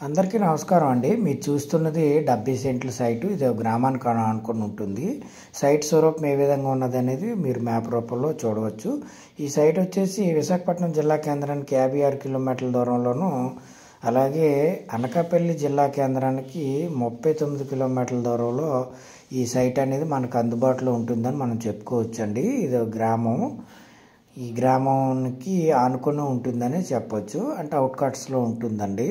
అందరికీ నమస్కారం అండి. మీరు చూస్తున్నది 70 సెంట్ల సైటు. ఇది గ్రామానికి ఆనుకొని ఉంటుంది. సైట్ స్వరూపం ఏ విధంగా ఉన్నదనేది మీరు మ్యాప్ రూపంలో చూడవచ్చు. ఈ సైట్ వచ్చేసి విశాఖపట్నం జిల్లా కేంద్రానికి 56 కిలోమీటర్ల దూరంలోను, అలాగే అనకాపల్లి జిల్లా కేంద్రానికి 39 కిలోమీటర్ల దూరంలో ఈ సైట్ అనేది మనకు అందుబాటులో ఉంటుందని మనం చెప్పుకోవచ్చండి. ఇది గ్రామం. ఈ గ్రామానికి ఆనుకొని ఉంటుందని చెప్పొచ్చు. అంటే అవుట్కట్స్లో ఉంటుందండి.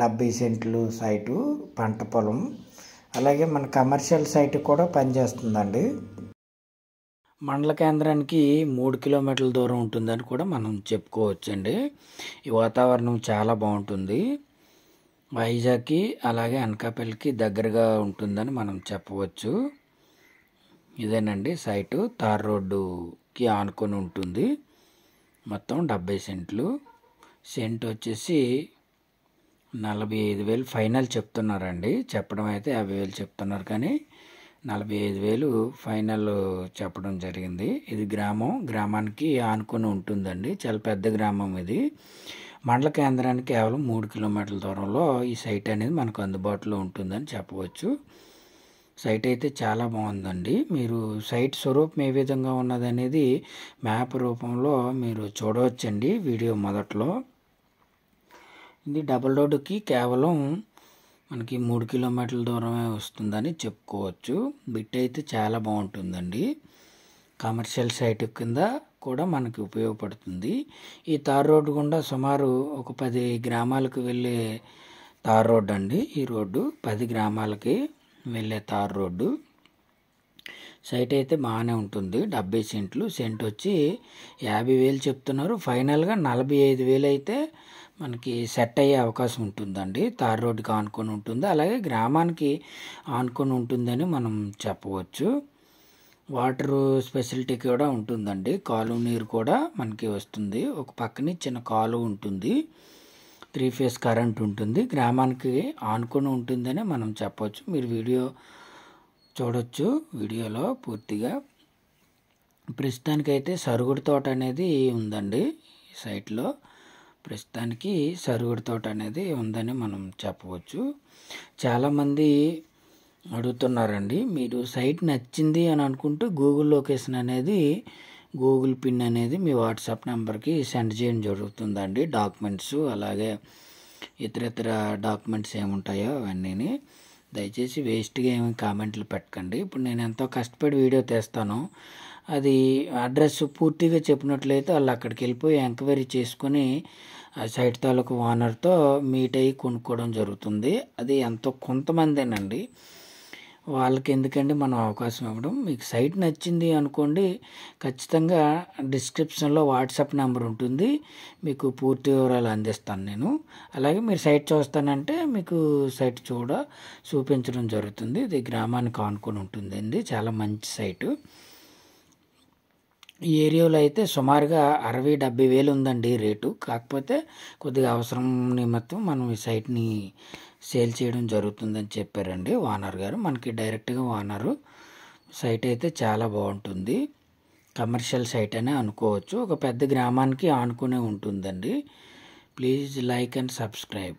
70 సెంట్లు సైటు, పంట పొలం, అలాగే మన కమర్షియల్ సైట్ కూడా పనిచేస్తుందండి. మండల కేంద్రానికి 3 కిలోమీటర్ల దూరం ఉంటుందని కూడా మనం చెప్పుకోవచ్చండి. ఈ వాతావరణం చాలా బాగుంటుంది. వైజాగ్కి అలాగే అనకాపల్లికి దగ్గరగా ఉంటుందని మనం చెప్పవచ్చు. ఇదేనండి సైటు. తార్ రోడ్డుకి ఆనుకొని ఉంటుంది. మొత్తం 70 సెంట్లు. సెంట్ వచ్చేసి 45,000 ఫైనల్ చెప్తున్నారండి. చెప్పడం అయితే 50,000 చెప్తున్నారు, కానీ 45,000 ఫైనల్ చెప్పడం జరిగింది. ఇది గ్రామానికి ఆనుకొని ఉంటుందండి. చాలా పెద్ద గ్రామం ఇది. మండల కేంద్రానికి కేవలం 3 కిలోమీటర్ల దూరంలో ఈ సైట్ అనేది మనకు అందుబాటులో ఉంటుందని చెప్పవచ్చు. సైట్ అయితే చాలా బాగుందండి. మీరు సైట్ స్వరూపం ఏ విధంగా ఉన్నదనేది మ్యాప్ రూపంలో మీరు చూడవచ్చండి వీడియో మొదట్లో. ఇది డబుల్ రోడ్డుకి కేవలం మనకి 3 కిలోమీటర్ల దూరమే వస్తుందని చెప్పుకోవచ్చు. బిట్ అయితే చాలా బాగుంటుందండి. కమర్షియల్ సైట్ కింద కూడా మనకి ఉపయోగపడుతుంది. ఈ తార్ రోడ్డు గుండా సుమారు ఒక 10 గ్రామాలకు వెళ్ళే తార్ రోడ్డు అండి. ఈ రోడ్డు 10 గ్రామాలకి వెళ్ళే తార్ రోడ్డు. సైట్ అయితే బాగానే ఉంటుంది. 70 సెంట్లు. సెంట్ వచ్చి 50,000 చెప్తున్నారు. ఫైనల్గా 45,000 అయితే మనకి సెట్ అయ్యే అవకాశం ఉంటుందండి. తార్ రోడ్డుకి ఆనుకొని ఉంటుంది, అలాగే గ్రామానికి ఆనుకొని ఉంటుందని మనం చెప్పవచ్చు. వాటర్ ఫెసిలిటీ కూడా ఉంటుందండి. కాలువ నీరు కూడా మనకి వస్తుంది. ఒక పక్కనే చిన్న కాలువ ఉంటుంది. 3 ఫేజ్ కరెంట్ ఉంటుంది. గ్రామానికి ఆనుకొని ఉంటుందని మనం చెప్పవచ్చు. మీరు వీడియో చూడొచ్చు. వీడియోలో పూర్తిగా ప్రస్తుతానికైతే సరుగుడు తోట అనేది ఉందండి. ఈ సైట్లో ప్రస్తుతానికి సరుగుడు తోట అనేది ఉందని మనం చెప్పవచ్చు. చాలామంది అడుగుతున్నారండి, మీరు సైట్ నచ్చింది అని అనుకుంటూ గూగుల్ లొకేషన్ అనేది, గూగుల్ పిన్ అనేది మీ వాట్సాప్ నెంబర్కి సెండ్ చేయడం జరుగుతుందండి. డాక్యుమెంట్స్ అలాగే ఇతర డాక్యుమెంట్స్ ఏముంటాయో అవన్నీ. దయచేసి వేస్ట్గా ఏమి కామెంట్లు పెట్టకండి. ఇప్పుడు నేను ఎంతో కష్టపడి వీడియో తీస్తాను, అది అడ్రస్ పూర్తిగా చెప్పినట్లయితే వాళ్ళు అక్కడికి వెళ్ళిపోయి ఎంక్వైరీ చేసుకొని ఆ సైట్ తాలూకు ఓనర్తో మీట్ అయ్యి కొనుక్కోవడం జరుగుతుంది. అది ఎంతో కొంతమందేనండి. వాళ్ళకి ఎందుకండి మనం అవకాశం ఇవ్వడం. మీకు సైట్ నచ్చింది అనుకోండి, ఖచ్చితంగా డిస్క్రిప్షన్లో వాట్సాప్ నెంబర్ ఉంటుంది. మీకు పూర్తి వివరాలు అందిస్తాను నేను. అలాగే మీరు సైట్ చూస్తానంటే మీకు సైట్ చూపించడం జరుగుతుంది. ఇది గ్రామానికి ఆనుకొని ఉంటుందండి. చాలా మంచి సైటు. ఈ ఏరియాలో అయితే సుమారుగా 60,000-70,000 ఉందండి రేటు. కాకపోతే కొద్దిగా అవసరం నిమిత్తం మనం ఈ సైట్ని సేల్ చేయడం జరుగుతుందని చెప్పారండి ఓనర్ గారు. మనకి డైరెక్ట్గా ఓనరు. సైట్ అయితే చాలా బాగుంటుంది. కమర్షియల్ సైట్ అనే అనుకోవచ్చు. ఒక పెద్ద గ్రామానికి ఆనుకునే ఉంటుందండి. Please like and subscribe.